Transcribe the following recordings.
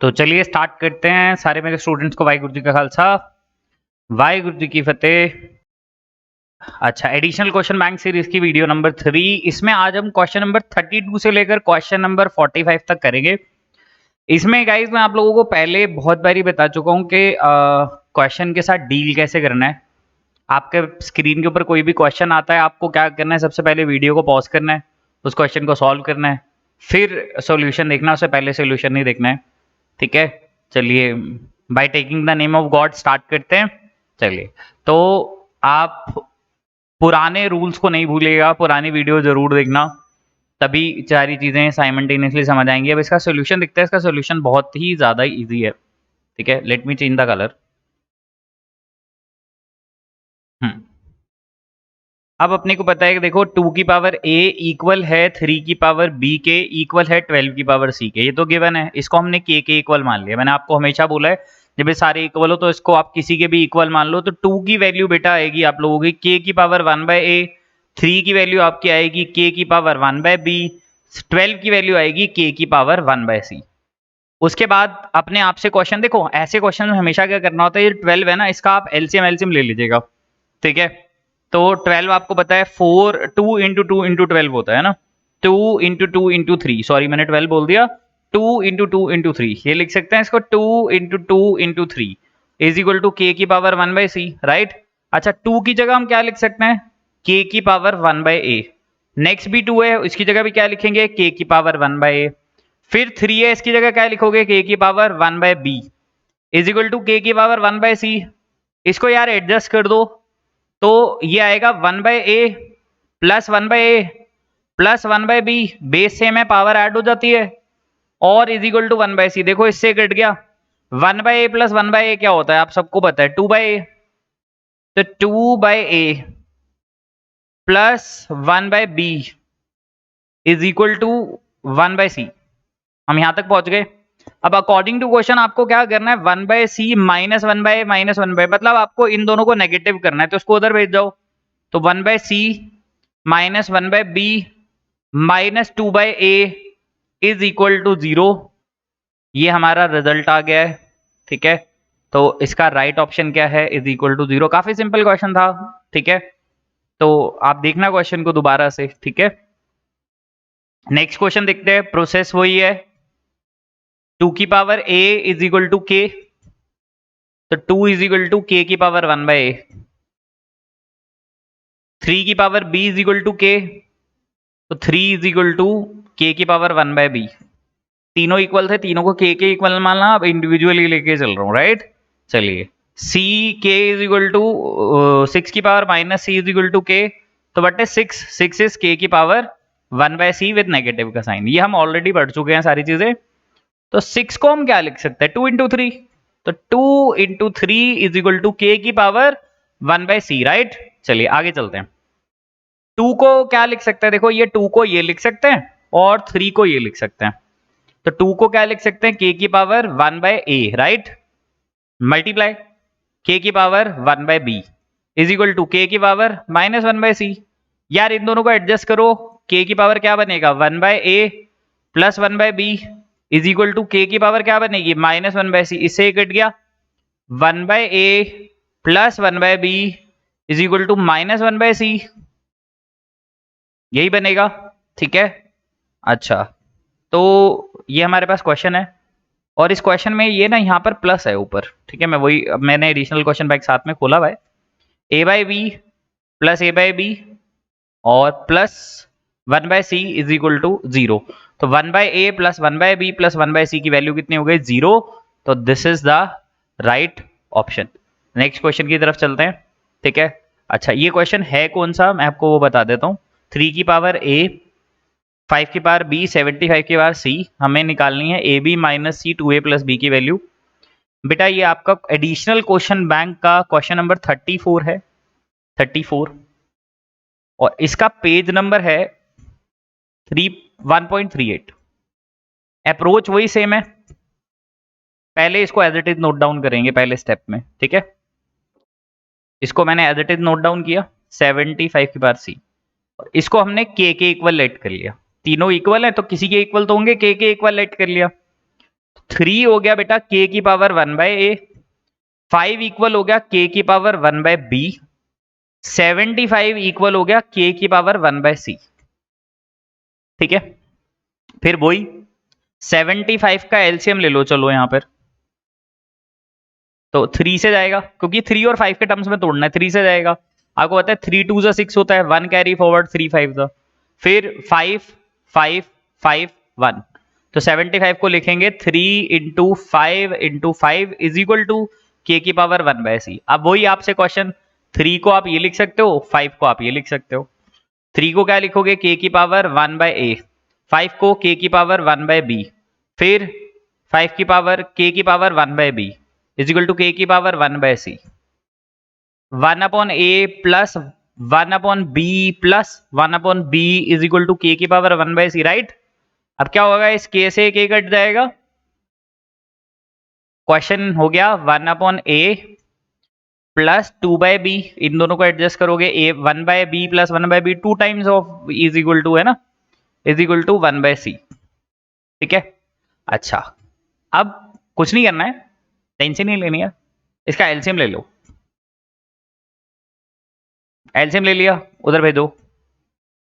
तो चलिए स्टार्ट करते हैं। सारे मेरे स्टूडेंट्स को वाहिगुरु जी का खालसा, वाहिगुरु जी की फतेह। अच्छा, एडिशनल क्वेश्चन बैंक सीरीज की वीडियो नंबर 3। इसमें आज हम क्वेश्चन नंबर 32 से लेकर क्वेश्चन नंबर 45 तक करेंगे। इसमें गाइज मैं आप लोगों को पहले बहुत बारी बता चुका हूँ कि क्वेश्चन के साथ डील कैसे करना है। आपके स्क्रीन के ऊपर कोई भी क्वेश्चन आता है, आपको क्या करना है, सबसे पहले वीडियो को पॉज करना है, उस क्वेश्चन को सॉल्व करना है, फिर सॉल्यूशन देखना है, उससे पहले सॉल्यूशन नहीं देखना है। ठीक है, चलिए by taking the name of God start करते हैं। चलिए, तो आप पुराने रूल्स को नहीं भूलिएगा, पुरानी वीडियो जरूर देखना, तभी सारी चीजें साइमल्टेनियसली समझ आएंगी। अब इसका सोल्यूशन दिखता है, इसका सोल्यूशन बहुत ही ज्यादा इजी है। ठीक है, let me change the colour. अब अपने को पता है कि देखो 2 की पावर a इक्वल है 3 की पावर b के इक्वल है 12 की पावर c के। ये तो गिवन है, इसको हमने k के इक्वल मान लिया। मैंने आपको हमेशा बोला है जब ये सारे इक्वल हो तो इसको आप किसी के भी इक्वल मान लो। तो 2 की वैल्यू बेटा आएगी आप लोगों की k की पावर 1/a, 3 की वैल्यू आपकी आएगी k की पावर 1/b, 12 की वैल्यू आएगी k की पावर 1/c। उसके बाद अपने आप से क्वेश्चन देखो, ऐसे क्वेश्चन में हमेशा क्या करना होता है, ये 12 है ना, इसका आप एलसीएम एलसीएम ले लीजिएगा। ठीक है, तो 12 आपको पता है 2 इंटू 2 इंटू 12 होता है ना, 2 इंटू 2 इंटू 3, सॉरी मैंने 12 बोल दिया, 2 इंटू 2 इंटू 3, ये लिख सकते हैं इसको 2 into 2 into 3 is equal to k की पावर 1/c, राइट। अच्छा, 2 की जगह हम क्या लिख सकते हैं, के की पावर 1/a। नेक्स्ट भी 2 है, इसकी जगह भी क्या लिखेंगे, के की पावर 1/a। फिर 3 है, इसकी जगह क्या लिखोगे, के की power 1/b is equal to k की पावर 1/c। इसको यार एडजस्ट कर दो, तो ये आएगा 1/a plus 1/a plus 1/b, base same है, पावर ऐड हो जाती है, और इज इक्वल टू 1/c। देखो इससे कट गया, 1/a प्लस 1/a क्या होता है, आप सबको पता है 2/a। तो 2/a plus 1/b is equal to 1/c। हम यहां तक पहुंच गए। अब अकॉर्डिंग टू क्वेश्चन आपको क्या करना है, 1/c minus 1/a minus 1/a, मतलब आपको इन दोनों को नेगेटिव करना है, तो उसको उधर भेज जाओ। तो 1/c minus 1/b minus 2/a is equal to 0। ये हमारा रिजल्ट आ गया है। ठीक है, तो इसका राइट ऑप्शन क्या है, इज इक्वल टू 0। काफी सिंपल क्वेश्चन था। ठीक है, तो आप देखना क्वेश्चन को दोबारा से। ठीक है, नेक्स्ट क्वेश्चन देखते हैं। प्रोसेस वही है, 2 की power a is equal to k, तो 2 इज इक्वल टू k की पावर 1/a। 3 की power b is equal to k, तो 3 इज इक्वल टू k की पावर 1/b। तीनों इक्वल थे, तीनों को k के इक्वल मानना, अब इंडिविजुअली लेके चल रहा हूं, राइट। चलिए, c k is equal to 6 की power minus c is equal to k, तो बटे 6 इज k की पावर 1/c विद नेगेटिव का साइन। ये हम ऑलरेडी पढ़ चुके हैं सारी चीजें। तो 6 को हम क्या लिख सकते हैं, 2 इंटू 3, तो 2 into 3 is equal to k की पावर 1/c, राइट। चलिए आगे चलते हैं। 2 को क्या लिख सकते हैं, देखो ये 2 को ये लिख सकते हैं और 3 को ये लिख सकते हैं। तो 2 को क्या लिख सकते हैं, k की power 1/a, right, multiply k की power 1/b is equal to k की पावर माइनस 1/c। यार इन दोनों को एडजस्ट करो, k की पावर क्या बनेगा, 1/a plus 1/b is equal to k की पावर क्या बनेगी, माइनस 1/c। इससे कट गया, 1/a plus 1/b is equal to minus 1/c, यही बनेगा। ठीक है, अच्छा, तो ये हमारे पास क्वेश्चन है, और इस क्वेश्चन में ये ना यहाँ पर प्लस है ऊपर। ठीक है, मैं वही, अब मैंने एडिशनल क्वेश्चन बैंक साथ में खोला हुआ है, a/b प्लस a/b और plus 1/c is equal to 0। तो 1/a plus 1/b plus 1/c की वैल्यू कितनी हो गई, 0। तो this is the right option. Next question की तरफ चलते हैं। ठीक है, अच्छा ये क्वेश्चन है कौन सा, मैं आपको वो बता देता हूँ। 3 की पावर a, 5 की पावर b, 75 की पावर c, हमें निकालनी है ab minus c 2a plus b की वैल्यू। बेटा ये आपका एडिशनल क्वेश्चन बैंक का क्वेश्चन नंबर 34 है, 34, और इसका पेज नंबर है 1.38। अप्रोच वही सेम है, पहले इसको as it is note down करेंगे पहले स्टेप में। ठीक है, इसको मैंने as it is note down किया, 75 की पावर c, और इसको हमने k के इक्वल लेट कर लिया। तीनों इक्वल है तो किसी के इक्वल तो होंगे, k के इक्वल लेट कर लिया। 3 हो गया बेटा k की पावर 1/a, 5 इक्वल हो गया k की पावर 1/b, 75 इक्वल हो गया k की पावर 1/c। ठीक है, फिर वही 75 का एलसीएम ले लो, चलो यहां पर तो 3 से जाएगा, क्योंकि 3 और 5 के टर्म्स में तोड़ना है, 3 से जाएगा। आपको पता है 3 2 6 होता है, 1 कैरी फॉरवर्ड, 3 5 था, फिर 5 5 5 1, तो 75 को लिखेंगे 3 into 5 into 5 is equal to k की पावर 1/c। अब वही आपसे क्वेश्चन, 3 को आप ये लिख सकते हो, 5 को आप ये लिख सकते हो। 3 को क्या लिखोगे, के की पावर 1/a, 5 को के की पावर 1/b, फिर 5 की पावर के की power 1/b is equal to k की power 1/c, 1/a plus 1/b plus 1/b is equal to k की पावर 1/c, राइट। अब क्या होगा, इस के से के कट जाएगा, क्वेश्चन हो गया 1/a प्लस 2/b, इन दोनों को एडजस्ट करोगे, a 1/b plus 1/b 2 times of is equal to, है ना, इज इक्वल टू 1/c। ठीक है, अच्छा अब कुछ नहीं करना है, टेंशन नहीं लेनी है, इसका एलसीएम ले लो। एलसीएम ले लिया, उधर भेजो,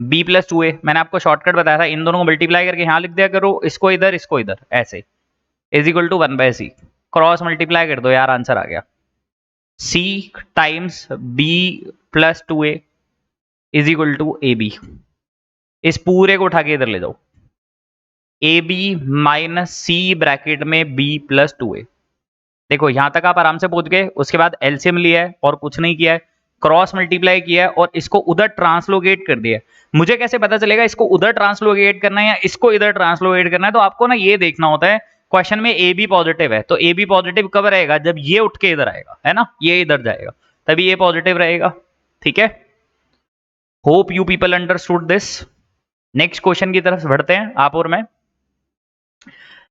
b प्लस 2a, मैंने आपको शॉर्टकट बताया था, इन दोनों को मल्टीप्लाई करके यहां लिख दिया करो, इसको इधर ऐसे, is equal to 1/c, cross multiply कर दो यार, आंसर आ गया, c times b plus 2a is equal to a b. इस पूरे को उठा के इधर ले जाओ, a b minus c bracket में b प्लस 2a। देखो यहां तक आप आराम से पहुंच गए, उसके बाद एलसीएम लिया है और कुछ नहीं किया है, क्रॉस मल्टीप्लाई किया है और इसको उधर ट्रांसलोगेट कर दिया है। मुझे कैसे पता चलेगा इसको उधर ट्रांसलोगेट करना है या इसको इधर ट्रांसलोगेट करना है, तो आपको ना ये देखना होता है, क्वेश्चन में ए बी पॉजिटिव है, तो ए बी पॉजिटिव कब रहेगा, जब ये उठ के इधर आएगा, है ना, ये इधर जाएगा, तभी ये पॉजिटिव रहेगा। ठीक है, hope you people understood this. Next question की तरफ बढ़ते हैं, आप और मैं।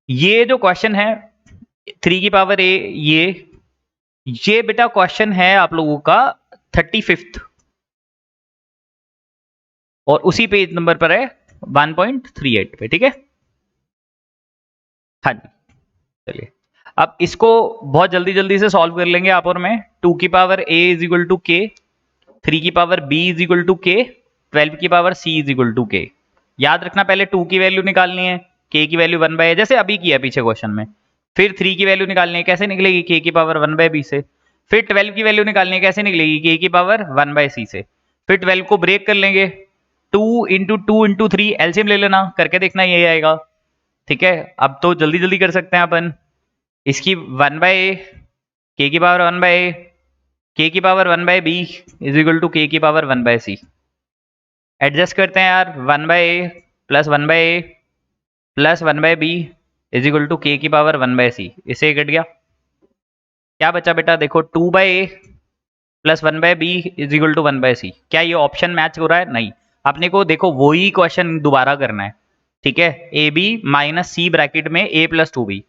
ये जो क्वेश्चन है 3 की पावर a, ये बेटा क्वेश्चन है आप लोगों का 35th और उसी पेज नंबर पर है 1.38 पे। ठीक है, हाँ जी, चलिए अब इसको बहुत जल्दी जल्दी से सॉल्व कर लेंगे आप और मैं। 2 की power a is equal to k, 3 की power b is equal to k, 12 की power c is equal to k। याद रखना पहले 2 की वैल्यू निकालनी है, k की वैल्यू 1/a, जैसे अभी किया पीछे क्वेश्चन में। फिर 3 की वैल्यू निकालनी है, कैसे निकलेगी, k की पावर 1/b से। फिर 12 की वैल्यू निकालनी है, कैसे निकलेगी, k की पावर 1/c से। फिर 12 को ब्रेक कर लेंगे, 2 इंटू 2 इंटू 3, एलसीएम ले लेना, करके देखना यही आएगा। ठीक है, अब तो जल्दी जल्दी कर सकते हैं अपन, इसकी 1/a, k की पावर 1/a, k की power 1/b is equal to k की पावर 1/c। एडजस्ट करते हैं यार, 1/a plus 1/a plus 1/b is equal to k की पावर 1/c, इसे कट गया, क्या बचा बेटा, देखो 2/a plus 1/b is equal to 1/c। क्या ये ऑप्शन मैच हो रहा है, नहीं, अपने को देखो वही क्वेश्चन दोबारा करना है। ठीक है, a b minus c bracket में a प्लस 2b,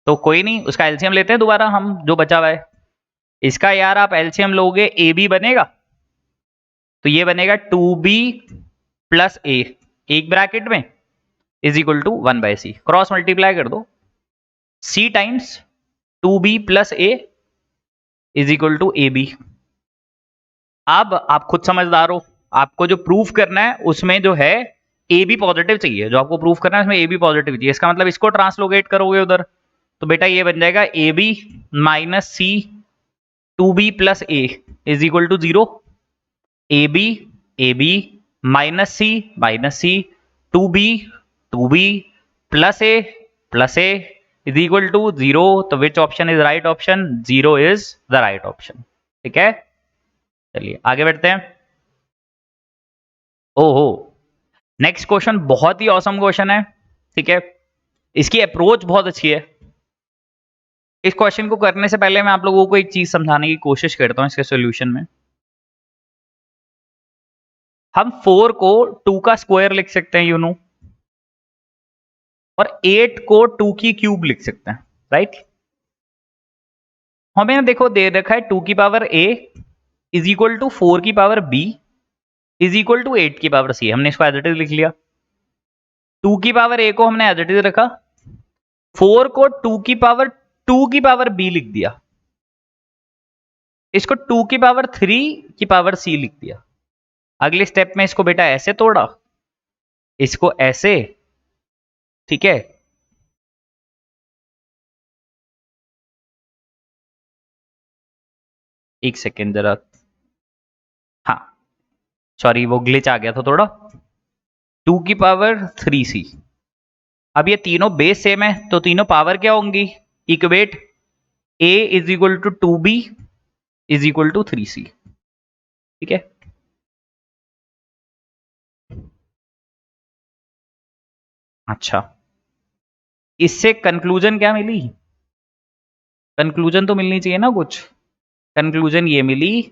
तो कोई नहीं, उसका एलसीएम लेते हैं दोबारा हम, जो बचा हुआ है इसका। यार आप एलसीएम लोगे, ए बी बनेगा, तो ये बनेगा 2b प्लस a एक ब्रैकेट में is equal to 1/c, cross multiply कर दो, c times 2b plus a is equal to a b. अब आप खुद समझदार हो, आपको जो प्रूफ करना है उसमें जो है ए बी पॉजिटिव चाहिए, जो आपको प्रूफ करना है उसमें ए बी पॉजिटिव चाहिए, इसका मतलब इसको ट्रांसलोगेट करोगे उधर, तो बेटा ये बन जाएगा a b minus c 2b plus a is equal to 0, a b minus c 2b plus a is equal to 0, तो which option is right option, 0 is the right option. ठीक है, चलिए आगे बढ़ते हैं। ओहो, नेक्स्ट क्वेश्चन बहुत ही awesome question है। ठीक है, इसकी अप्रोच बहुत अच्छी है। इस क्वेश्चन को करने से पहले मैं आप लोगों को एक चीज समझाने की कोशिश करता हूं इसके सॉल्यूशन में। हम 4 को 2 का स्क्वायर लिख सकते हैं, यू नो, और 8 को 2 की क्यूब लिख सकते हैं, राइट। हमें देखो दे रखा है 2 की power a is equal to 4 की power b is equal to 8 की पावर c। हमने इसको एज इट इज लिख लिया, 2 की पावर a को हमने एज इट इज रखा, 4 को 2 की पावर b लिख दिया, इसको 2 की पावर 3 की पावर c लिख दिया। अगले स्टेप में इसको बेटा ऐसे तोड़ा, इसको ऐसे, ठीक है। एक सेकेंड जरा, हाँ सॉरी वो ग्लिच आ गया था थोड़ा। 2 की पावर 3c, अब ये तीनों बेस सेम है तो तीनों पावर क्या होंगी, equate a is equal to 2b is equal to 3c, ठीक है। अच्छा, इससे कंक्लूजन क्या मिली, कंक्लूजन तो मिलनी चाहिए ना कुछ। कंक्लूजन ये मिली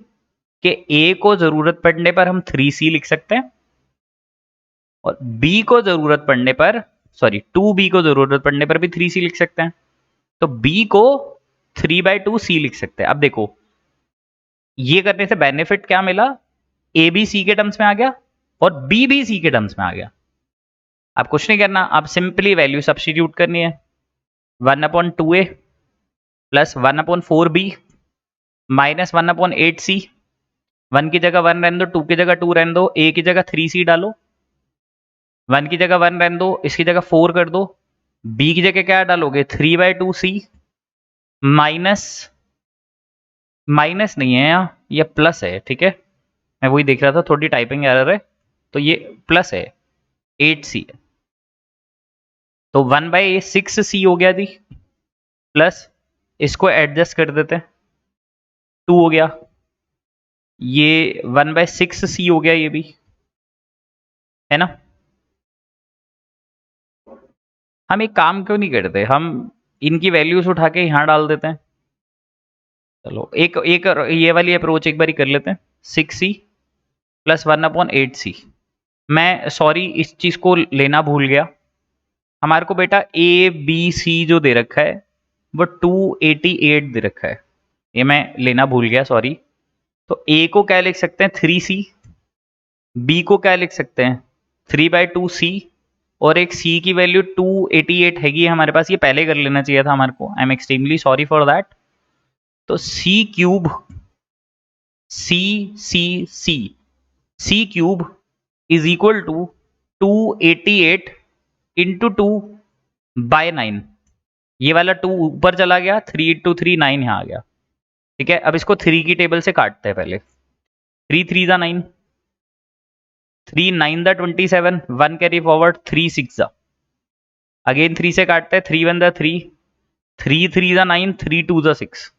कि a को जरूरत पड़ने पर हम 3c लिख सकते हैं, और b को जरूरत पड़ने पर, सॉरी 2b को जरूरत पड़ने पर भी 3c लिख सकते हैं, तो b को 3/2c लिख सकते हैं। अब देखो ये करने से बेनिफिट क्या मिला, a भी c के टर्म्स में आ गया और b भी c के टर्म्स में आ गया। अब कुछ नहीं करना, अब सिंपली वैल्यू सब्स्टिट्यूट करनी है, 1/2a plus 1/4b minus 1/8c, 1 की जगह 1 रहने दो, 2 की जगह 2 रहने दो, a की जगह 3c डालो, 1 की जगह 1 रहने दो, इसकी जगह 4 कर दो, b की जगह क्या डालोगे 3/2c माइनस, माइनस नहीं है यहाँ, ये प्लस है, ठीक है। मैं वही देख रहा था, थोड़ी टाइपिंग एरर है, तो ये प्लस है, 8c है, तो 1/6c हो गया जी, प्लस इसको एडजस्ट कर देते हैं, 2 हो गया, ये 1/6c हो गया, ये भी है ना। हम एक काम क्यों नहीं करते, हम इनकी वैल्यूज उठा के यहां डाल देते हैं। चलो एक एक ये वाली अप्रोच एक बार कर लेते हैं, 6c प्लस 1/8c। मैं सॉरी इस चीज को लेना भूल गया, हमारे को बेटा ए बी सी जो दे रखा है वो 288 दे रखा है, ये मैं लेना भूल गया सॉरी। तो ए को क्या लिख सकते हैं 3c, बी को क्या लिख सकते हैं 3/2c, और एक c की वैल्यू 288 हैगी हमारे पास, ये पहले कर लेना चाहिए था हमारे को, I am extremely sorry for that. तो c cube, c c c c cube is equal to 288 into 2/9, ये वाला 2 ऊपर चला गया, 3 इंटू 3 9 यहाँ आ गया, ठीक है। अब इसको 3 की टेबल से काटते हैं पहले, 3 3 जा 9, 3 9 दा 27, 1 कैरी फॉरवर्ड, 3 6 जा, अगेन 3 से काटते हैं, 3 1 दा 3, 3 3 जा 9, 3 2 जा 6।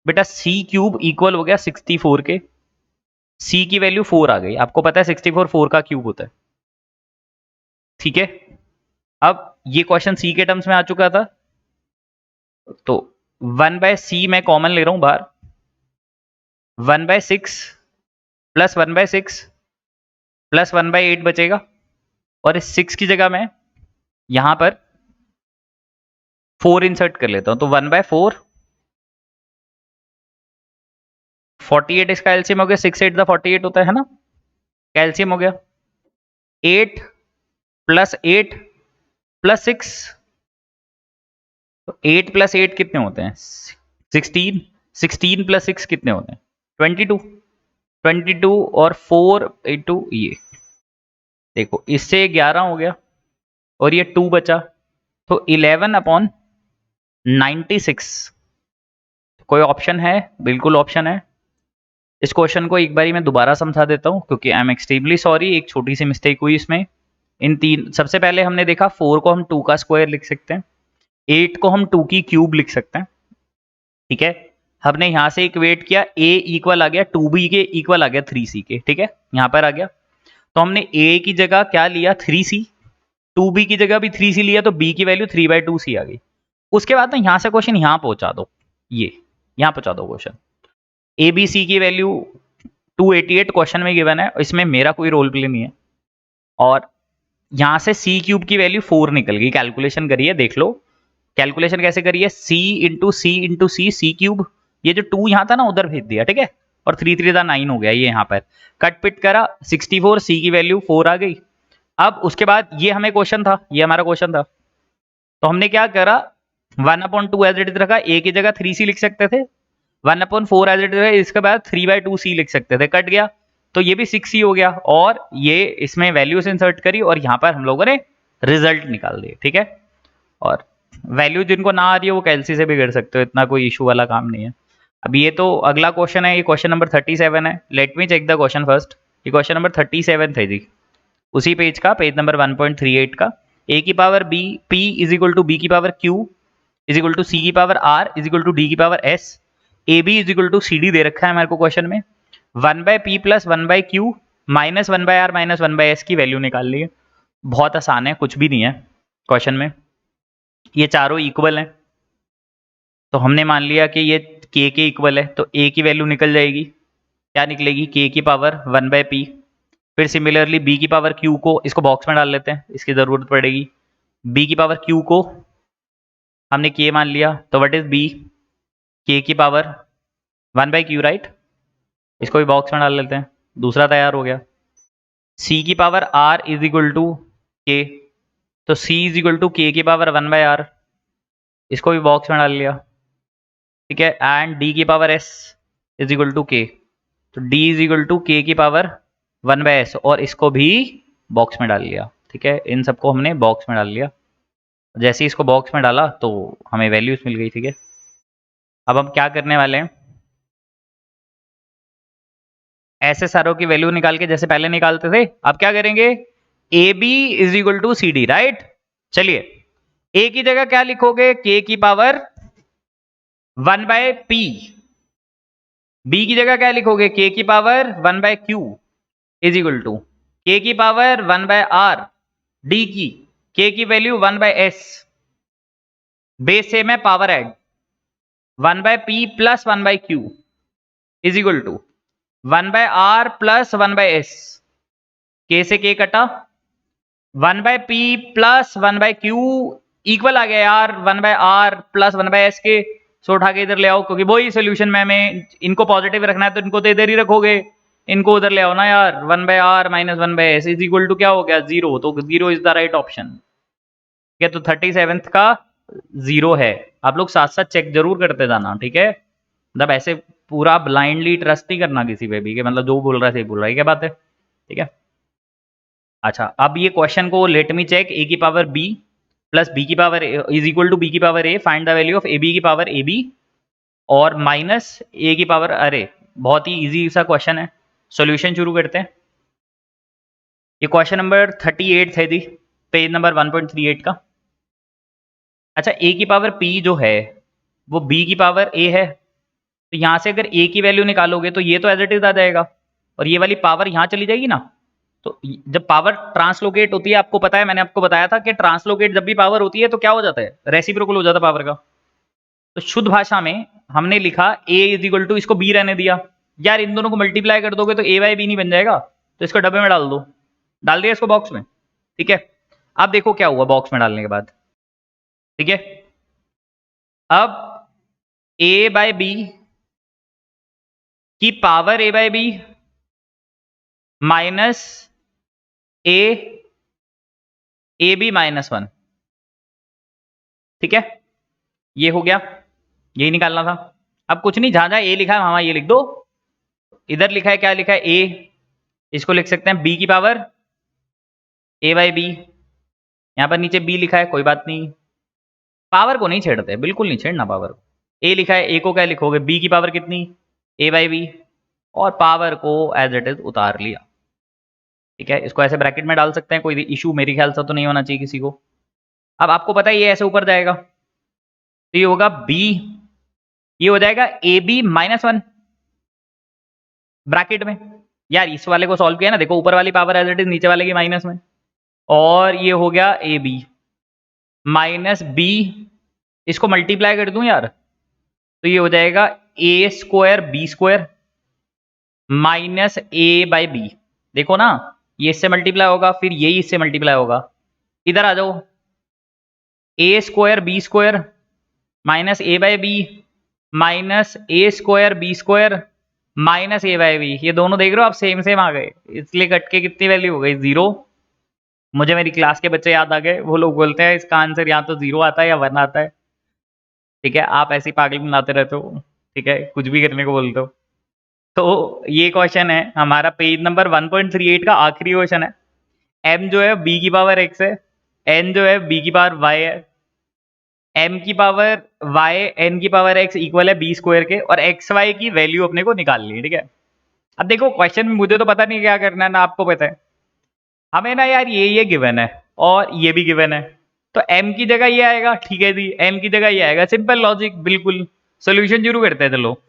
बेटा c क्यूब इक्वल हो गया 64 के, c की वैल्यू 4 आ गई, आपको पता है 64 4 का क्यूब होता है, ठीक है। अब ये क्वेश्चन c के टर्म्स में आ चुका था, तो 1/c मैं कॉमन ले रहा हूं बाहर, 1/6 प्लस 1/6 प्लस 1/8 बचेगा, और इस 6 की जगह मैं यहां पर 4 इंसर्ट कर लेता हूं, तो 1/4, 48 इसका एलसीएम हो गया, 6 8 48 होता है ना, कैल्शियम हो गया, 8 प्लस 8 प्लस 6, तो 8 प्लस 8 कितने होते हैं 16, 16 प्लस 6 कितने होते हैं 22, 22 और 4 इंटू ये, देखो इससे 11 हो गया और ये 2 बचा, तो 11/96। कोई ऑप्शन है, बिल्कुल ऑप्शन है। इस क्वेश्चन को एक बारी मैं दोबारा समझा देता हूं क्योंकि आई एम एक्सट्रीमली सॉरी, एक छोटी सी मिस्टेक हुई इसमें। इन तीन, सबसे पहले हमने देखा 4 को हम 2 का स्क्वायर लिख सकते हैं, 8 को हम 2 की क्यूब लिख सकते हैं, ठीक है। हमने यहां से इक्वेट किया, a इक्वल आ गया 2b के इक्वल आ गया 3c के, ठीक है, यहां पर आ गया। तो हमने a की जगह क्या लिया 3c, 2b की जगह भी 3c लिया, तो b की वैल्यू 3/2c आ गई। उसके बाद ना यहां से क्वेश्चन यहां पहुंचा दो, ये यहां पहुंचा दो क्वेश्चन, ए बी सी की वैल्यू 288 क्वेश्चन में गिवन है, इसमें मेरा कोई रोल प्ले नहीं है, और यहां से c क्यूब की वैल्यू 4 निकल गई, कैलकुलेशन करिए देख लो, कैलकुलेशन कैसे करिए, c इंटू सी इंटू सी, सी क्यूब, ये जो 2 यहां था ना उधर भेज दिया, ठीक है, और 3 3 9 हो गया, ये यहां पर कट पिट करा, 64, c की वैल्यू 4 आ गई। अब उसके बाद ये हमें क्वेश्चन था, ये हमारा क्वेश्चन था, तो हमने क्या करा, 1/2 एज इट इज रखा, a की जगह 3c लिख सकते थे, 1/4 एज इट इज, इसके बाद 3/2c लिख सकते थे, कट गया, तो ये भी 6c हो गया, और ये इसमें वैल्यूज इंसर्ट करी और यहाँ पर हम लोगों ने रिजल्ट निकाल दिए, ठीक है। और वैल्यू जिनको ना आ रही है वो कैलसी से भी कर सकते हो, इतना कोई इशू वाला काम नहीं है। अब ये तो अगला क्वेश्चन है, ये क्वेश्चन नंबर 37 है। Let me check the question first. ये क्वेश्चन नंबर 37 थे जी, उसी पेज का, पेज नंबर 1.38 का। a की power b p is equal to b की power q is equal to c की power r is equal to d की power s, A B is equal to C D दे रखा है हमारे को क्वेश्चन में। 1/p plus 1/q minus 1/r minus 1/s की वैल्यू निकाल ली है। बहुत आसान है, कुछ भी नहीं है क्वेश्चन में, ये चारों इक्वल हैं, तो हमने मान लिया कि ये k के इक्वल है, तो a की वैल्यू निकल जाएगी, क्या निकलेगी, k की पावर 1/p। फिर सिमिलरली b की पावर q को, इसको बॉक्स में डाल लेते हैं, इसकी जरूरत पड़ेगी, b की पावर q को हमने k मान लिया, तो व्हाट इज b, k की पावर 1/q, राइट। इसको भी बॉक्स में डाल लेते हैं, दूसरा तैयार हो गया। c की power r is equal to k, तो c is equal to k की पावर 1/r, इसको भी बॉक्स में डाल लिया, ठीक है। एंड d की power s is equal to k, तो d is equal to k की पावर 1/s, और इसको भी बॉक्स में डाल लिया, ठीक है। इन सबको हमने बॉक्स में डाल लिया, जैसे ही इसको बॉक्स में डाला तो हमें वैल्यूज मिल गई, ठीक है। अब हम क्या करने वाले हैं, ऐसे सारों की वैल्यू निकाल के जैसे पहले निकालते थे, अब क्या करेंगे, a B is equal to C d, right. चलिए, ए की जगह क्या लिखोगे, के की पावर 1/p, बी की जगह क्या लिखोगे, के की power 1/q is equal to k की पावर 1/r, डी की के की वैल्यू 1/s, बेस से मैं power add 1/p plus 1/q is equal to 1/r plus 1/s, के से के कटा, 1/p प्लस 1/q इक्वल आ गया यार 1/r प्लस 1/s के, सो उठा के इधर ले आओ, क्योंकि वही सोल्यूशन में हमें इनको पॉजिटिव रखना है, तो इनको तो इधर ही रखोगे, इनको उधर ले आओ ना यार, 1/r minus 1/s is equal to क्या हो गया, 0, तो 0 इज द राइट ऑप्शन, ठीक है। तो 37th का 0 है। आप लोग साथ साथ चेक जरूर करते जाना, ठीक है, मतलब ऐसे पूरा ब्लाइंडली ट्रस्ट नहीं करना किसी पे भी, कि मतलब जो बोल रहा है सही बोल रहा है, क्या बात है, ठीक है। अच्छा, अब ये क्वेश्चन को लेट मी चेक, ए की पावर बी प्लस बी की power is equal to B की power A, find the value of A B की पावर ए बी, और माइनस ए की पावर, अरे बहुत ही इजी सा क्वेश्चन है, सॉल्यूशन शुरू करते हैं। ये क्वेश्चन नंबर 38 है दी, पेज नंबर 1.38 का। अच्छा, ए की पावर पी जो है वो बी की पावर ए है, तो यहाँ से अगर ए की वैल्यू निकालोगे तो ये तो एज इट इज आ जाएगा, और ये वाली पावर यहाँ चली जाएगी ना। तो जब पावर ट्रांसलोकेट होती है, आपको पता है, मैंने आपको बताया था कि ट्रांसलोकेट जब भी पावर होती है तो क्या हो जाता है, रेसिप्रोकल हो जाता है पावर का। तो शुद्ध भाषा में हमने लिखा a इज इक्वल टू, इसको b रहने दिया, यार इन दोनों को मल्टीप्लाई कर दोगे तो a/b नहीं बन जाएगा, तो इसको डब्बे में डाल दो, डाल दिया इसको बॉक्स में, ठीक है। अब देखो क्या हुआ बॉक्स में डालने के बाद, ठीक है। अब a/b की पावर a/b माइनस ab -1, ठीक है, ये हो गया, यही निकालना था। अब कुछ नहीं, जहां जहां ए लिखा है वहां ये लिख दो, इधर लिखा है, क्या लिखा है, ए, इसको लिख सकते हैं b की पावर a/b, यहां पर नीचे b लिखा है, कोई बात नहीं, पावर को नहीं छेड़ते, बिल्कुल नहीं छेड़ना पावर को। a लिखा है, a को क्या लिखोगे, b की पावर कितनी, a/b, और पावर को एज इट इज उतार लिया, ठीक है। इसको ऐसे ब्रैकेट में डाल सकते हैं, कोई इशू मेरे ख्याल से तो नहीं होना चाहिए किसी को। अब आपको पता है ये ऐसे ऊपर जाएगा, तो ये होगा b, ये हो जाएगा ab -1 ब्रैकेट में। यार इस वाले को सॉल्व किया ना, देखो ऊपर वाली पावर एज इट इज नीचे वाले की माइनस में, और ये हो गया ए बी माइनस बी, इसको मल्टीप्लाई कर दूं यार, तो ये हो जाएगा a² b² माइनस a/b, देखो ना, ये इससे मल्टीप्लाई होगा, फिर यही इससे मल्टीप्लाई होगा, इधर आ जाओ, a² b² minus a/b minus a² b² minus a/b, ये दोनों देख रहे हो आप, सेम सेम आ गए, इसलिए कट के कितनी वैल्यू हो गई, 0, मुझे मेरी क्लास के बच्चे याद आ गए, वो लोग बोलते हैं इसका आंसर या तो 0 आता है या 1 आता है। ठीक है, आप ऐसे ही पागल बनाते रहते हो, ठीक है, कुछ भी करने को बोलते हो। तो ये क्वेश्चन है हमारा पेज नंबर 1.38 का आखिरी क्वेश्चन है। m जो है b की पावर x है, n जो है b की पावर y है, m की पावर y n की पावर x इक्वल है b स्क्वायर के, और x y की वैल्यू अपने को निकालनी है। ठीक है, अब देखो क्वेश्चन में मुझे तो पता नहीं क्या करना है, ना आपको पता है। हमें ना यार ये गिवन है और ये भी गिवन है, तो m की जगह ये आएगा, ठीक है जी, n की जगह ये आएगा, सिंपल लॉजिक, बिल्कुल। सोल्यूशन शुरू करते हैं, चलो।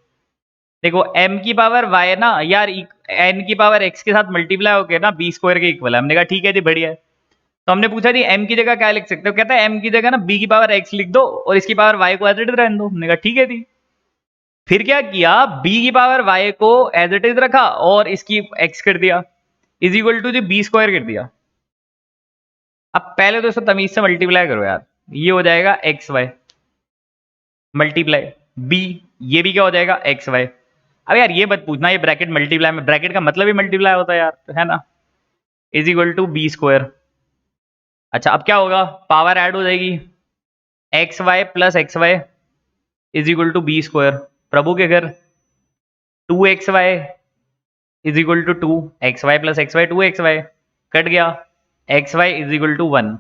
देखो m की पावर y ना यार n की पावर x के साथ मल्टीप्लाई होके ना b स्क्वायर के इक्वल है। हमने कहा ठीक है जी, बढ़िया है। तो हमने पूछा जी m की जगह क्या लिख सकते हो, कहता है m की जगह ना b की पावर x लिख दो और इसकी पावर y को एज इट इज रहने दो। हमने कहा ठीक है जी। फिर क्या किया, b की पावर y को एज इट इज रखा और इसकी x कर दिया, इज इक्वल टू जी b स्क्वायर कर दिया। अब पहले तो इसको तमीज से मल्टीप्लाई करो यार, ये हो जाएगा एक्स वाई मल्टीप्लाई b, ये भी क्या हो जाएगा एक्स वाई। अब यार ये मत पूछना ये ब्रैकेट मल्टीप्लाई में, ब्रैकेट का मतलब ही मल्टीप्लाई होता है यार, है ना, is equal to B square. अच्छा अब क्या होगा, पावर ऐड हो जाएगी, X Y plus X Y is equal to B square. प्रभु के घर 2xy is equal to 2xy plus X Y 2xy cut गया, xy इज इक्वल टू 1।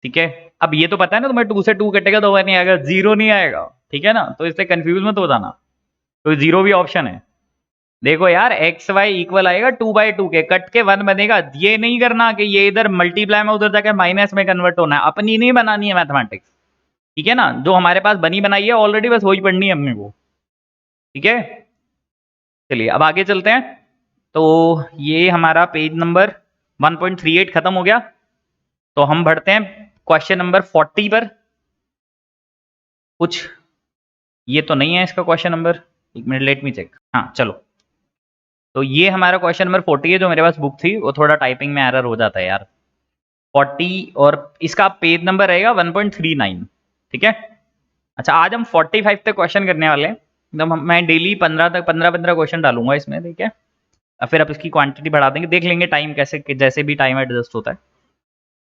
ठीक है, अब ये तो पता है ना तुम्हें 2 से 2 कटेगा तो 1 नहीं आएगा, 0 नहीं आएगा। ठीक है ना, तो इससे कंफ्यूज मत हो जाना, तो 0 भी ऑप्शन है। देखो यार एक्स वाई इक्वल आएगा 2/2 के, कट के 1 बनेगा। ये नहीं करना कि ये इधर मल्टीप्लाई में उधर जाके माइनस में कन्वर्ट होना है, अपनी नहीं बनानी है मैथमेटिक्स। ठीक है ना, जो हमारे पास बनी बनाई है ऑलरेडी, बस वही पढ़नी है अपने को। ठीक है, चलिए अब आगे चलते हैं। तो ये हमारा पेज नंबर 1.38 खत्म हो गया, तो हम बढ़ते हैं क्वेश्चन नंबर 40 पर। कुछ ये तो नहीं है इसका क्वेश्चन नंबर, एक मिनट लेट मी चेक। हाँ चलो, तो ये हमारा क्वेश्चन नंबर 40 है, जो मेरे पास बुक थी वो थोड़ा टाइपिंग में एरर हो जाता है यार। 40 और इसका पेज नंबर रहेगा 1.39। ठीक है, अच्छा आज हम 45 तक क्वेश्चन करने वाले हैं, एकदम मैं डेली 15 क्वेश्चन डालूंगा इसमें। ठीक है, और फिर अब इसकी क्वांटिटी बढ़ा देंगे, देख लेंगे टाइम कैसे, जैसे भी टाइम एडजस्ट होता है।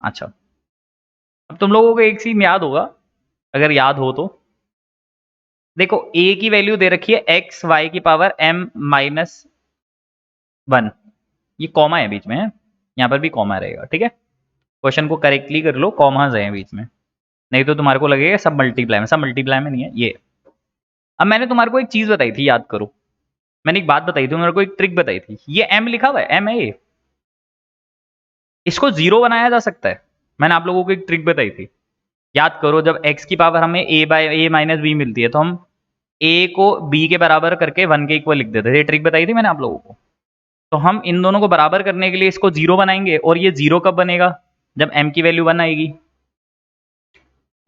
अच्छा अब तुम लोगों को एक चीज याद होगा, अगर याद हो तो, देखो a की वैल्यू दे रखी है एक्स वाई की पावर m माइनस 1, ये कॉमा है बीच में, है यहाँ पर भी कॉमा रहेगा। ठीक है, क्वेश्चन को करेक्टली कर लो, कॉमास है बीच में, नहीं तो तुम्हारे को लगेगा सब मल्टीप्लाई में, सब मल्टीप्लाई में नहीं है ये। अब मैंने तुम्हारे को एक चीज बताई थी, याद करो, मैंने एक बात बताई थी, मेरे को एक ट्रिक बताई थी। ये m लिखा हुआ है, m है ये, इसको 0 बनाया जा सकता है। मैंने आप लोगों को एक ट्रिक बताई थी, याद करो, जब x की पावर हमें a माइनस बी मिलती है तो हम a को b के बराबर करके 1 के इक्वल लिख देते थे। ये ट्रिक बताई थी मैंने आप लोगों को। तो हम इन दोनों को बराबर करने के लिए इसको 0 बनाएंगे, और ये 0 कब बनेगा, जब m की वैल्यू 1 आएगी।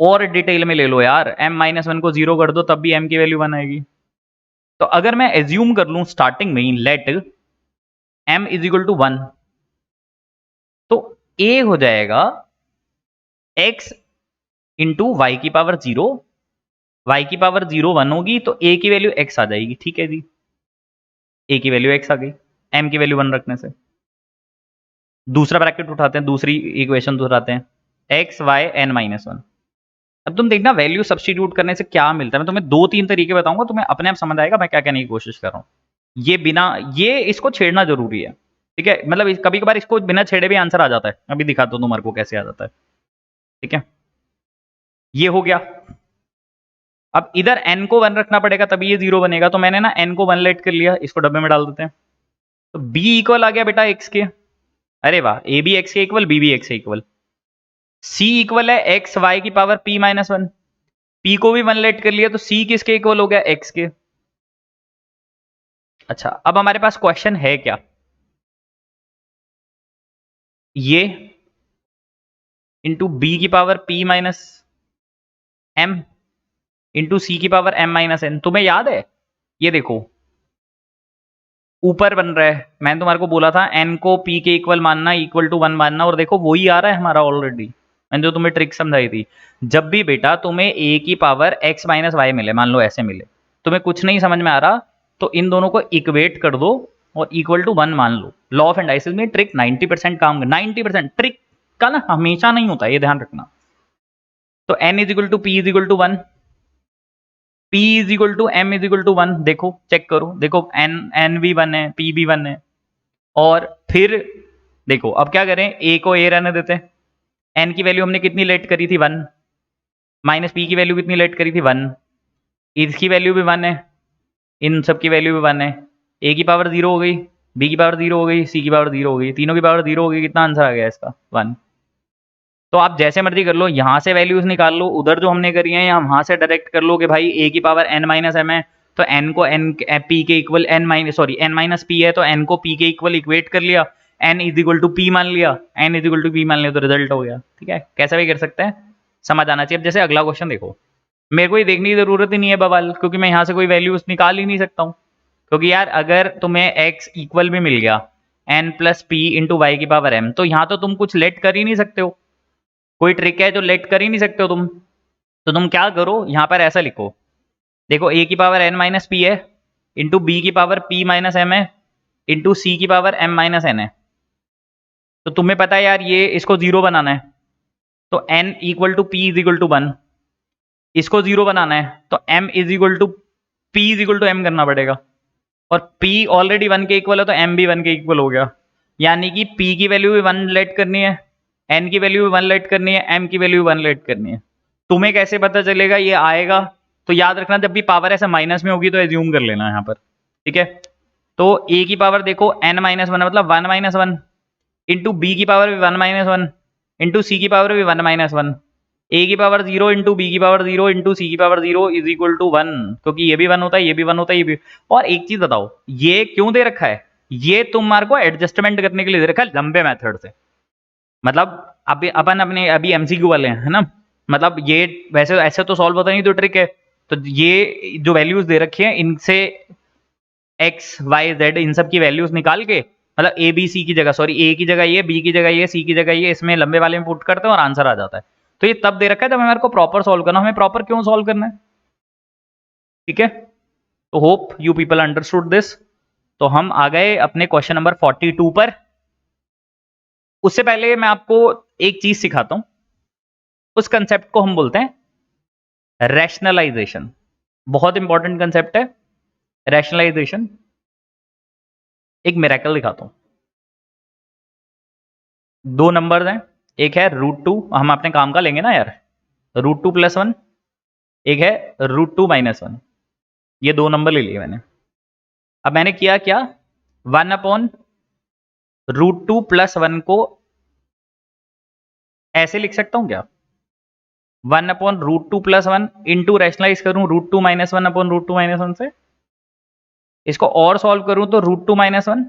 और डिटेल में ले लो यार, m-1 को 0 कर दो तब भी m की वैल्यू 1 आएगी। तो अगर मैं एज्यूम कर लूं स्टार्टिंग में ही let m is equal to 1, तो a हो जाएगा x इंटू वाई की पावर 0, y की पावर 0 1 होगी तो a की वैल्यू x आ जाएगी। ठीक है जी, a की वैल्यू x आ गई m की वैल्यू 1 रखने से। दूसरा ब्रैकेट उठाते हैं, दूसरी इक्वेशन उठाते हैं, x y n माइनस 1। अब तुम देखना वैल्यू सब्स्टिट्यूट करने से क्या मिलता है। मैं तुम्हें 2-3 तरीके बताऊंगा, तुम्हें अपने आप समझ आएगा मैं क्या कहने की कोशिश कर रहा हूँ। ये बिना ये इसको छेड़ना जरूरी है। ठीक है, मतलब कभी कभार इसको बिना छेड़े भी आंसर आ जाता है, अभी दिखाता हूँ तुम्हारे को कैसे आ जाता है। ठीक है, ये हो गया। अब इधर n को 1 रखना पड़ेगा तभी ये 0 बनेगा, तो मैंने ना n को 1 लेट कर लिया, इसको डब्बे में डाल देते हैं। तो b इक्वल आ गया बेटा x के, अरे वाह, a भी x के इक्वल, b भी x के इक्वल। c इक्वल है एक्स वाई की पावर p माइनस 1, p को भी 1 लेट कर लिया, तो c किसके इक्वल हो गया, x के। अच्छा अब हमारे पास क्वेश्चन है क्या, ये इंटू बी की power p minus m into C की पावर m माइनस n। तुम्हें याद है, ये देखो ऊपर बन रहा है, मैंने तुम्हारे को बोला था n को p के इक्वल मानना, इक्वल टू 1 मानना, और देखो वही आ रहा है हमारा ऑलरेडी। मैंने जो तुम्हें ट्रिक समझाई थी, जब भी बेटा तुम्हें a की पावर x माइनस वाई मिले, मान लो ऐसे मिले, तुम्हें कुछ नहीं समझ में आ रहा, तो इन दोनों को इक्वेट कर दो और इक्वल टू 1 मान लो। लॉ ऑफ एंडाइसिस में ट्रिक 90% काम 90% ट्रिक का ना हमेशा नहीं होता, ये ध्यान रखना। तो n is equal to p is equal to 1, p is equal to m is equal to 1। देखो चेक करो, देखो n भी 1 है, p भी 1 है। और फिर देखो अब क्या करें, a को a रहने देते हैं। n की वैल्यू हमने कितनी लेट करी थी 1, माइनस p की वैल्यू कितनी लेट करी थी 1, इसकी वैल्यू भी 1 है, इन सब की वैल्यू भी 1 है। a की पावर 0 हो गई, b की पावर 0 हो गई, c की पावर 0 हो गई, तीनों की पावर 0 हो गई। कितना आंसर आ गया इसका 1। तो आप जैसे मर्जी कर लो, यहाँ से वैल्यूज निकाल लो, उधर जो हमने करी है या वहां से डायरेक्ट कर लो कि भाई a की पावर n माइनस m है तो n को n p के इक्वल n माइनस p है तो n को p के इक्वल इक्वेट कर लिया, n is equal to p मान लिया, n is equal to p मान लिया तो रिजल्ट हो गया। ठीक है, कैसा भी कर सकते हैं, समझ आना चाहिए। अब जैसे अगला क्वेश्चन देखो, मेरे को ये देखने की जरूरत ही नहीं है बवाल, क्योंकि मैं यहाँ से कोई वैल्यूज निकाल ही नहीं सकता हूँ। क्योंकि यार अगर तुम्हें x इक्वल भी मिल गया n plus p into Y की पावर m, तो यहाँ तो तुम कुछ लेट कर ही नहीं सकते हो, कोई ट्रिक है जो लेट कर ही नहीं सकते हो तुम। तो तुम क्या करो, यहां पर ऐसा लिखो, देखो a की पावर n माइनस पी है, इंटू बी की पावर p माइनस m है, इंटू सी की पावर m माइनस n है। तो तुम्हें पता है यार ये इसको 0 बनाना है, तो n equal to p is equal to 1, इसको 0 बनाना है तो m is equal to p is equal to m करना पड़ेगा, और p ऑलरेडी 1 के इक्वल है तो m भी 1 के इक्वल हो गया। यानी कि p की वैल्यू भी 1 लेट करनी है, n की वैल्यू भी 1 लेट करनी है, m की वैल्यू भी 1 लेट करनी है। तुम्हें कैसे पता चलेगा ये आएगा, तो याद रखना जब भी पावर ऐसे माइनस में होगी तो एज्यूम कर लेना यहाँ पर। ठीक है, तो a की पावर देखो n माइनस 1 मतलब 1 माइनस 1, इंटू बी की पावर भी 1 माइनस 1, इंटू सी की पावर भी 1 माइनस 1, a की पावर 0 इंटू बी की पावर 0 इंटू सी की पावर 0 इज इक्वल टू 1, क्योंकि ये भी 1 होता है, ये भी 1 होता है, ये भी। और एक चीज बताओ, ये क्यों दे रखा है, ये तुम्हारे को एडजस्टमेंट करने के लिए दे रखा है लंबे मेथड से। मतलब अभी अपन अपने अभी एमसीक्यू वाले हैं, है ना, मतलब ये वैसे ऐसे तो सॉल्व होता नहीं, तो ट्रिक है। तो ये जो वैल्यूज दे रखी हैं इनसे एक्स वाई जेड इन सब की वैल्यूज निकाल के, मतलब ए बी सी की जगह, सॉरी ए की जगह ये, बी की जगह ये, सी की जगह ये, इसमें लंबे वाले में पुट करते हैं और आंसर आ जाता है। तो ये तब दे रखा है जब हमारे को प्रॉपर सॉल्व करना, हमें प्रॉपर क्यों सॉल्व करना है। ठीक है, तो hope you people understood this. तो हम आ गए अपने क्वेश्चन नंबर 42 पर। उससे पहले मैं आपको एक चीज सिखाता हूं, उस कंसेप्ट को हम बोलते हैं रैशनलाइजेशन। बहुत इंपॉर्टेंट कंसेप्ट है रैशनलाइजेशन। एक मिरेकल दिखाता हूं, दो नंबर्स हैं, एक है √2, हम अपने काम का लेंगे ना यार, √2 + 1, एक है √2 - 1। ये दो नंबर ले लिए मैंने। अब मैंने किया क्या, 1/√2 + 1 को ऐसे लिख सकता हूं क्या, 1/√2 + 1 इंटू रैशनलाइज करूं √2 - 1/√2 - 1 से, इसको और सॉल्व करूं तो √2 - 1,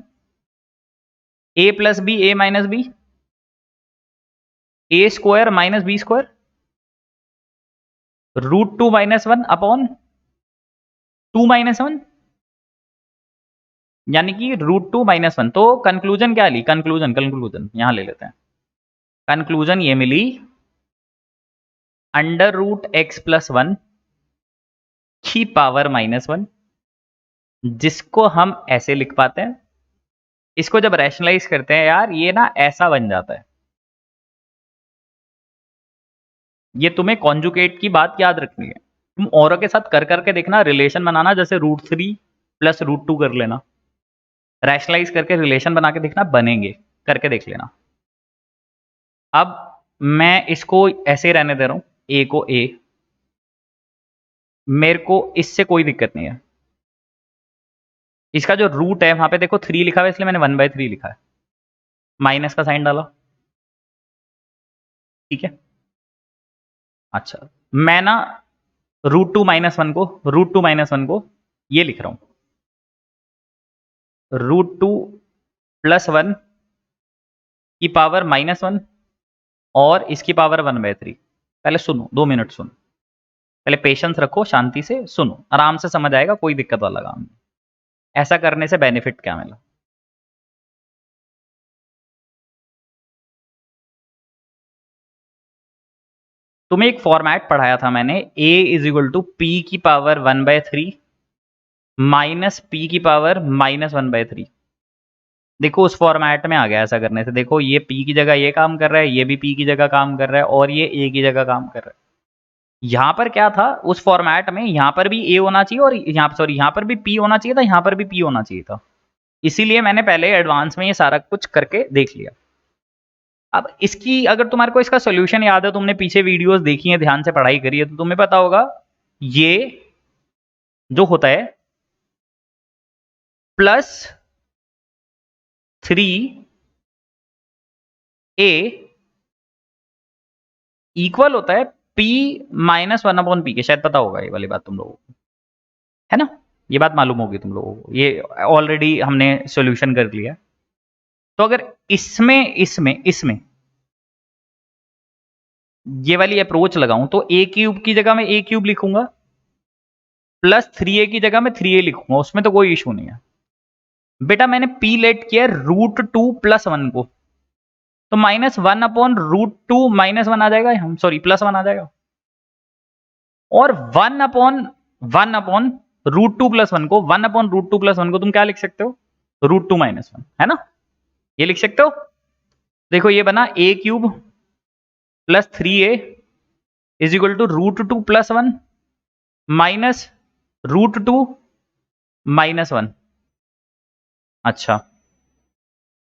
a + b, a - b, a² - b², √2 - 1/2 - 1, यानी कि √2 - 1। तो कंक्लूजन क्या ली, कंक्लूजन यहां ले लेते हैं। कंक्लूजन ये मिली, √x + 1 की पावर -1, जिसको हम ऐसे लिख पाते हैं, इसको जब रैशनलाइज करते हैं यार ये ना ऐसा बन जाता है। ये तुम्हें कॉन्जुगेट की बात याद रखनी है, तुम औरों के साथ कर करके देखना, रिलेशन बनाना, जैसे √3 + √2 कर लेना, रैशनलाइज करके रिलेशन बना के देखना, बनेंगे, करके देख लेना। अब मैं इसको ऐसे रहने दे रहा हूं, a को a, मेरे को इससे कोई दिक्कत नहीं है। इसका जो रूट है वहां पे देखो 3 लिखा हुआ है, इसलिए मैंने 1/3 लिखा है, माइनस का साइन डाला। ठीक है, अच्छा मैं ना √2 - 1 को ये लिख रहा हूं, √2 + 1 की पावर -1 और इसकी पावर 1/3। पहले सुनो, 2 मिनट सुनो, पहले पेशेंस रखो, शांति से सुनो, आराम से समझ आएगा, कोई दिक्कत वाला काम नहीं। ऐसा करने से बेनिफिट क्या मिला, तुम्हें एक फॉर्मेट पढ़ाया था मैंने, a = p की पावर 1/3 - p की पावर -1/3। देखो उस फॉर्मेट में आ गया ऐसा करने से। देखो ये p की जगह ये काम कर रहा है, ये भी p की जगह काम कर रहा है और ये a की जगह काम कर रहा है। यहाँ पर क्या था उस फॉर्मेट में, यहाँ पर भी a होना चाहिए और यहाँ सॉरी यहाँ पर भी p होना चाहिए था, यहाँ पर भी p होना चाहिए था। इसीलिए मैंने पहले एडवांस में ये सारा कुछ करके देख लिया। अब इसकी अगर तुम्हारे को इसका सोल्यूशन याद है, तुमने पीछे वीडियोस देखी है, ध्यान से पढ़ाई करी है, तो तुम्हें पता होगा ये जो होता है +3a इक्वल होता है p -1/p के। शायद पता होगा ये वाली बात तुम लोगों को, है ना? ये बात मालूम होगी तुम लोगों को, ये ऑलरेडी हमने सॉल्यूशन कर लिया। तो अगर इसमें इसमें इसमें ये वाली अप्रोच लगाऊं तो a³ की जगह मैं a³ लिखूंगा, +3a की जगह मैं 3a लिखूंगा, उसमें तो कोई इशू नहीं है। बेटा मैंने p लेट किया √2 + 1 को, तो -1/√2 -1 आ जाएगा, हम सॉरी +1 आ जाएगा। और 1/√2 + 1 को 1/√2 + 1 को तुम क्या लिख सकते हो? √2 - 1, है ना? ये लिख सकते हो। देखो ये बना a³ + 3a is equal to √2 + 1 -√2 - 1। अच्छा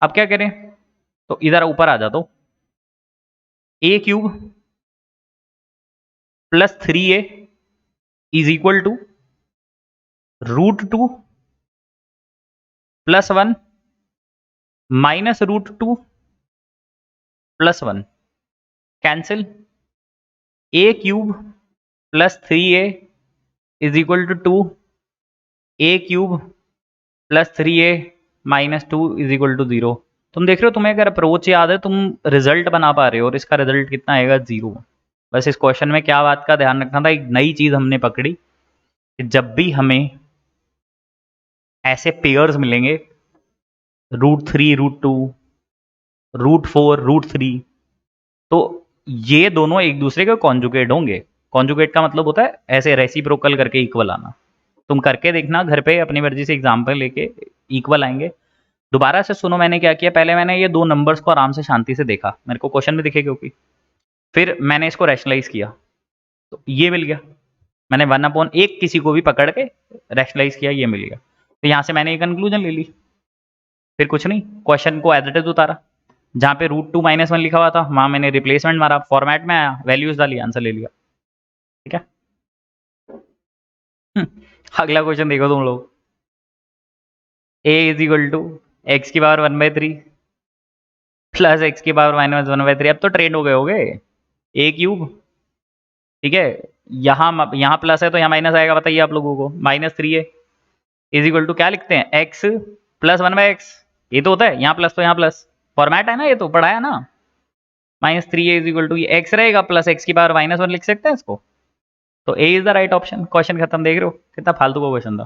अब क्या करें? तो इधर ऊपर आ जा, तो a³ + 3a is equal to √2 + 1 -√2 + 1 cancel. a³ + 3a is equal to 2, a³ + 3a - 2 is equal to 0। तुम देख रहे हो, तुम्हें अगर अप्रोच याद है तुम रिजल्ट बना पा रहे हो, और इसका रिजल्ट कितना आएगा? 0। बस इस क्वेश्चन में क्या बात का ध्यान रखना था, एक नई चीज हमने पकड़ी कि जब भी हमें ऐसे पेयर्स मिलेंगे √3 √2 √4 √3, तो ये दोनों एक दूसरे के कॉन्जुगेट होंगे। कॉन्जुगेट का मतलब होता है ऐसे रेसिप्रोकल करके इक्वल आना। तुम करके देखना घर पे अपनी मर्जी से एग्जाम्पल लेके, इक्वल आएंगे। दोबारा से सुनो मैंने क्या किया, पहले मैंने ये दो नंबर्स को आराम से शांति से देखा, मेरे को क्वेश्चन में दिखे क्योंकि, फिर मैंने इसको रैशनलाइज किया तो ये मिल गया। मैंने 1/1 किसी को भी पकड़ के रैशनलाइज किया, ये मिल गया। तो यहाँ से मैंने ये कंक्लूजन ले ली। फिर कुछ नहीं, क्वेश्चन को एज इट इज उतारा, जहाँ पे √2 - 1 लिखा हुआ था वहां मैंने रिप्लेसमेंट मारा, फॉर्मेट में आया, वैल्यूज डाली, आंसर ले लिया। ठीक है। अगला क्वेश्चन देखो तुम लोग, a is equal to x³ 1/3 + x³ -1/3। अब तो ट्रेंड हो गए होगे, a³, ठीक है, यहाँ प्लस है तो यहाँ माइनस आएगा, बताइए आप लोगों को। -3a इज इक्वल टू क्या लिखते हैं? x + 1/x। ये तो होता है, यहाँ प्लस तो यहाँ प्लस, फॉर्मेट है ना, ये तो पढ़ाया ना। -3a इज इक्वल टू ये x रहेगा प्लस x³ -1 लिख सकते हैं इसको। तो a is the right option. Question खत्म। देख रहे हो कितना फालतू का क्वेश्चन था।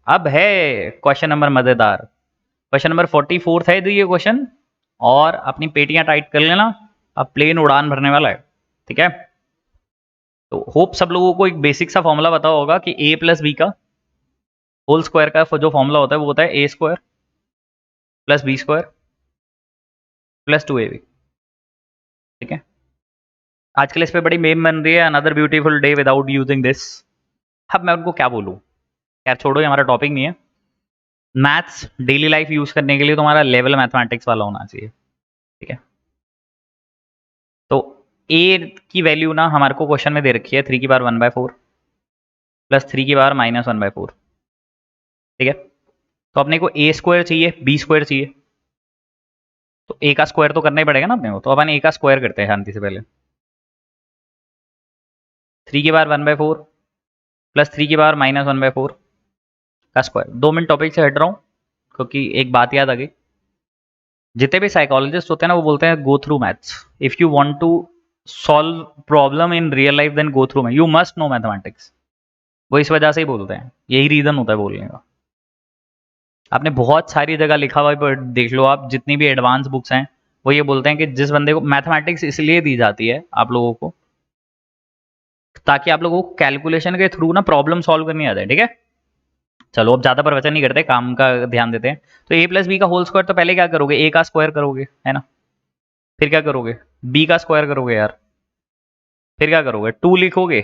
अब है क्वेश्चन नंबर मजेदार। क्वेश्चन नंबर 44 है ये क्वेश्चन, और अपनी पेटियां टाइट कर लेना, अब प्लेन उड़ान भरने वाला है। ठीक है, तो होप सब लोगों को एक बेसिक सा फॉर्मूला पता होगा कि a + b का होल स्क्वायर का जो फॉर्मूला होता है वो होता है a² + b² + 2ab। ठीक है, आज के लिए इस पे बड़ी मेम बन रही है, another beautiful day without using this. अब मैं उनको क्या बोलूँ, यार छोड़ो, ये हमारा टॉपिक नहीं है। मैथ्स डेली लाइफ यूज करने के लिए तुम्हारा लेवल मैथमेटिक्स वाला होना चाहिए। ठीक है, तो a की वैल्यू ना हमारे को क्वेश्चन में दे रखी है 3⁴ + 3⁻⁻⁴। ठीक है, तो अपने को a² चाहिए, b² चाहिए, तो a का स्क्वायर तो करना ही पड़ेगा ना अपने को। तो अपन a का स्क्वायर करते हैं शांति से पहले। 3⁻⁴ + 3⁻⁻⁴ का स्क्वायर। 2 मिनट टॉपिक से हट रहा हूँ क्योंकि एक बात याद आ गई। जितने भी साइकोलॉजिस्ट होते हैं ना वो बोलते हैं go through maths, if you want to solve problem in real life then go through math, you must know mathematics. वो इस वजह से ही बोलते हैं, यही रीजन होता है बोलने का। आपने बहुत सारी जगह लिखा हुआ है, देख लो आप, जितनी भी एडवांस बुक्स हैं वो ये बोलते हैं कि जिस बंदे को मैथमेटिक्स इसलिए दी जाती है आप लोगों को, ताकि आप लोगों को कैलकुलेशन के थ्रू ना प्रॉब्लम सॉल्व करनी आ जाए। ठीक है, चलो अब ज्यादा प्रवचन नहीं करते, काम का ध्यान देते हैं। तो ए प्लस बी का होल स्क्वायर, तो पहले क्या करोगे, ए का स्क्वायर करोगे, है ना। फिर क्या करोगे, बी का स्क्वायर करोगे यार। फिर क्या करोगे, 2 लिखोगे,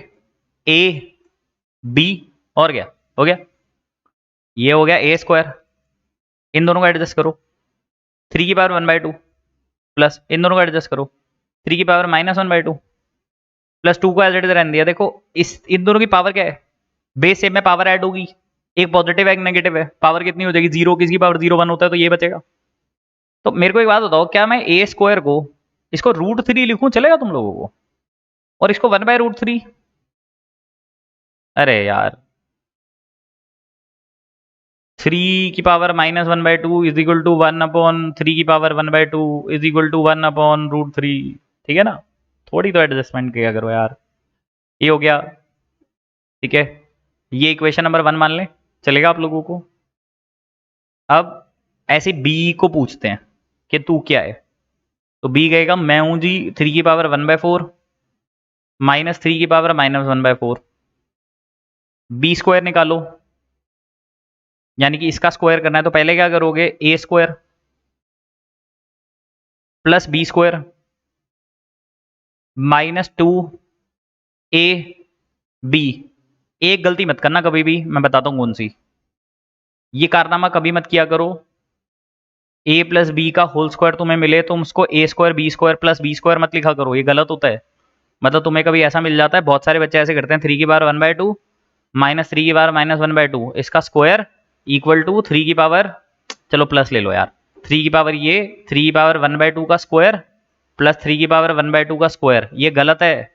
ए बी, और क्या हो गया, ये हो गया ए स्क्वायर। इन दोनों को एडजस्ट करो, 3 की पावर 1/2 प्लस इन दोनों को एडजस्ट करो, 3 की पावर -1/2 प्लस 2 को एज इट इज रहने दिया। देखो इस इन दोनों की पावर क्या है, बेस सेम में पावर ऐड होगी, एक पॉजिटिव है एक नेगेटिव है, पावर कितनी हो जाएगी, 0। किसकी पावर 0 1 होता है, तो ये बचेगा। तो मेरे को एक बात बताओ, क्या मैं ए स्क्वायर को इसको √3 लिखूं, चलेगा तुम लोगों को, और इसको 1/√3? अरे यार, 3 की पावर -1/2 इज इक्वल टू 1/3 की पावर 1/2 इज इक्वल टू 1/√3। ठीक है ना, थोड़ी तो एडजस्टमेंट किया करो यार। ये हो गया, ठीक है, ये इक्वेशन नंबर 1 मान लें, चलेगा आप लोगों को। अब ऐसे बी को पूछते हैं कि तू क्या है, तो बी कहेगा मैं हूं जी 3 की पावर 1/4 -3 की पावर -1/4। बी स्क्वायर निकालो, यानी कि इसका स्क्वायर करना है, तो पहले क्या करोगे, A square plus B square -2 A B. एक गलती मत करना कभी भी, मैं बताता हूं कौन सी, ये कारनामा कभी मत किया करो, ए प्लस बी का होल स्क्वायर तुम्हें मिले तुम उसको A square B square plus B square मत लिखा करो, ये गलत होता है। मतलब तुम्हें कभी ऐसा मिल जाता है, बहुत सारे बच्चे ऐसे करते हैं, 3 की पावर 1/2 -3 की पावर -1/2 इसका स्क्वायर इक्वल टू 3 की पावर, चलो प्लस ले लो यार, 3 की पावर ये 3 की पावर 1/2 का स्क्वायर प्लस 3 की पावर 1/2 का स्क्वायर, ये गलत है।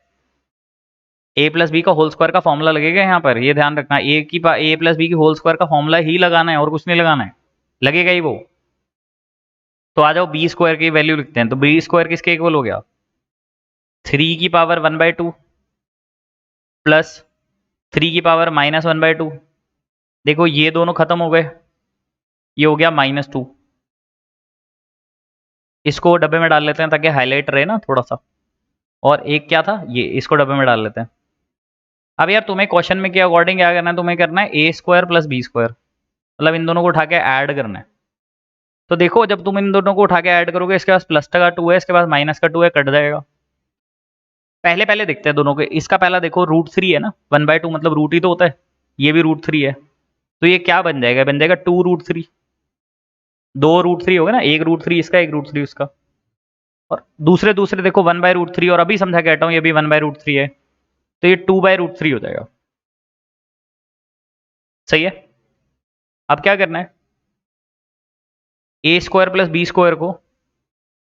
ए प्लस बी का होल स्क्वायर का फॉर्मूला लगेगा यहाँ पर, ये ध्यान रखना, ए प्लस बी की होल स्क्वायर का फॉर्मूला ही लगाना है और कुछ नहीं लगाना है, लगेगा ही वो। तो आ जाओ बी स्क्वायर की वैल्यू लिखते हैं, तो बी स्क्वायर किसके इक्वल हो गया, 3 की पावर 1/2 प्लस 3 की पावर -1/2। देखो ये दोनों खत्म हो गए, ये हो गया -2। इसको डब्बे में डाल लेते हैं ताकि हाईलाइट रहे ना थोड़ा सा। और एक क्या था, ये इसको डब्बे में डाल लेते हैं। अब यार तुम्हें क्वेश्चन में के अकॉर्डिंग क्या करना है, तुम्हें करना है ए स्क्वायर प्लस बी स्क्वायर, मतलब इन दोनों को उठा के ऐड करना है। तो देखो जब तुम इन दोनों को उठा के ऐड करोगे, इसके पास प्लस का 2 है, इसके पास माइनस का 2 है, कट जाएगा। पहले पहले देखते हैं दोनों के, इसका पहला देखो √3 है ना, 1/2 मतलब रूट ही तो होता है, ये भी √3 है, तो ये क्या बन जाएगा, बन जाएगा 2√3। 2√3 होगा ना, एक √3 इसका एक √3 उसका, और दूसरे दूसरे देखो 1/√3, और अभी समझा कहता हूँ ये भी 1/√3 है, तो ये 2/√3 हो जाएगा। सही है। अब क्या करना है, ए स्क्वायर प्लस बी स्क्वायर को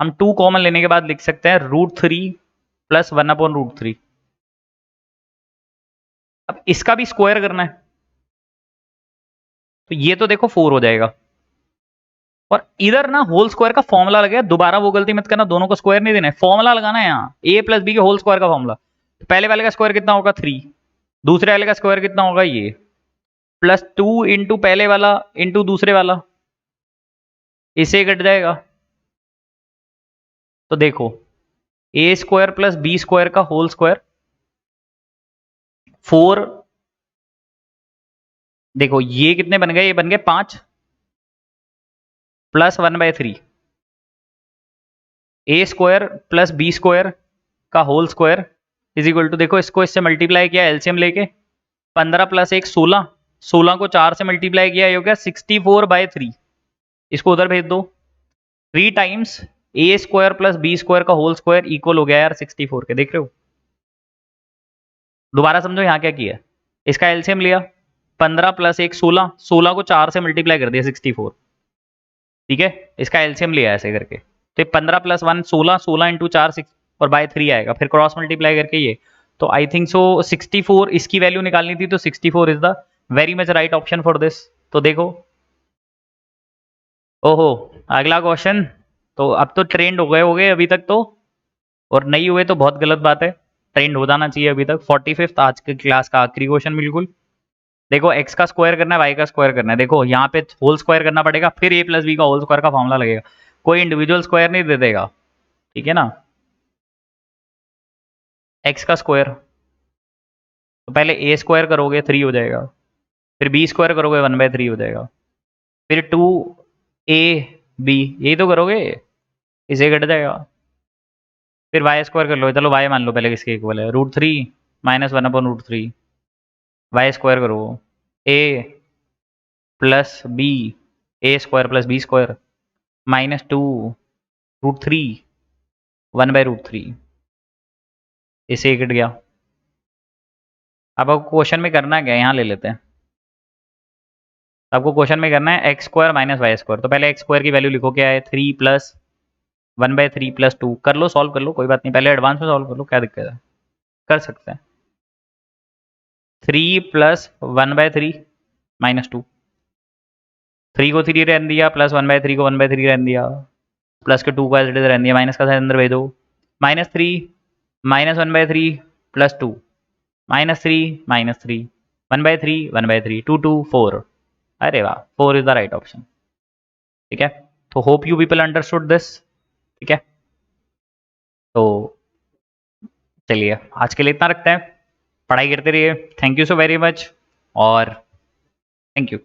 हम 2 कॉमन लेने के बाद लिख सकते हैं √3 प्लस 1/√3। अब इसका भी स्क्वायर करना है, तो ये तो देखो 4 हो जाएगा, और इधर ना होल स्क्वायर का फॉर्मूला लगेगा, दोबारा वो गलती मत करना, दोनों को स्क्वायर नहीं देना है, फॉर्मूला लगाना है यहाँ, ए प्लस बी के होल स्क्वायर का फॉर्मूला। तो पहले वाले का स्क्वायर कितना होगा 3, दूसरे वाले का स्क्वायर कितना होगा ये, प्लस 2 इंटू पहले वाला इंटू दूसरे वाला, इसे कट जाएगा। तो देखो ए स्क्वायर प्लस बी स्क्वायर का होल स्क्वायर 4, देखो ये कितने बन गए, ये बन गए 5 plus 1/3, a square plus B square का whole square is equal to, देखो इसको इससे मल्टीप्लाई किया एलसीएम लेके, 15 प्लस 1 16, 16 को 4 से मल्टीप्लाई किया, ये हो गया 64/3, इसको उधर भेज दो, 3 टाइम्स ए स्क्वायर प्लस बी स्क्वायर का होल स्क्वायर इक्वल हो गया यार 64 के, देख रहे हो। दोबारा समझो यहाँ क्या किया, इसका एलसीएम लिया, 15 प्लस 1 16, 16 को 4 से मल्टीप्लाई कर दिया 64, ठीक है, इसका एलसीएम लिया ऐसे करके, तो 15 प्लस 1 16, 16 इंटू 4 6 और बाय 3 आएगा, फिर क्रॉस मल्टीप्लाई करके ये, तो आई थिंक सो 64 इसकी वैल्यू निकालनी थी, तो 64 is the very much right option for this. तो देखो, ओहो, अगला क्वेश्चन, तो अब तो ट्रेंड हो गए अभी तक तो, और नहीं हुए तो बहुत गलत बात है, ट्रेंड हो जाना चाहिए अभी तक। 45th आज के क्लास का आखिरी क्वेश्चन बिल्कुल। देखो x का स्क्वायर करना है, y का स्क्वायर करना है, देखो यहाँ पे होल स्क्वायर करना पड़ेगा, फिर a प्लस बी का होल स्क्वायर का फॉर्मूला लगेगा, कोई इंडिविजुअल स्क्वायर नहीं दे देगा, ठीक है ना। x का स्क्वायर, तो पहले a स्क्वायर करोगे 3 हो जाएगा, फिर बी स्क्वायर करोगे 1/3 हो जाएगा, फिर 2ab यही तो करोगे, इसे कट जाएगा, फिर वाई स्क्वायर कर लो, चलो वाई मान लो पहले किसके इक्वल है, √3 - 1/√3, वाई स्क्वायर करो, a plus b, a square plus B square -2√3 1/√3, इसे कट गया। अब आपको क्वेश्चन में करना क्या है, यहाँ ले लेते हैं। आपको क्वेश्चन में करना है x² - y², तो पहले x² की वैल्यू लिखो, क्या है 3 + 1/3 + 2, कर लो, सॉल्व कर लो, कोई बात नहीं, पहले एडवांस में सॉल्व कर लो, क्या दिक्कत है, कर सकते हैं। 3 + 1/3 - 2, 3 को 3 रहने दिया, प्लस 1/3 को 1/3 रहने दिया, प्लस के 2 को एज इट इज रहने दिया, माइनस का साइन अंदर भेजो, -3 - 1/3 + 2 -3 -3 1/3 1/3 2 2 4, अरे वाह, 4 इज द राइट ऑप्शन। ठीक है, तो hope you people understood this. ठीक है, तो चलिए आज के लिए इतना रखते हैं, पढ़ाई करते रहिए, thank you so very much, और थैंक यू।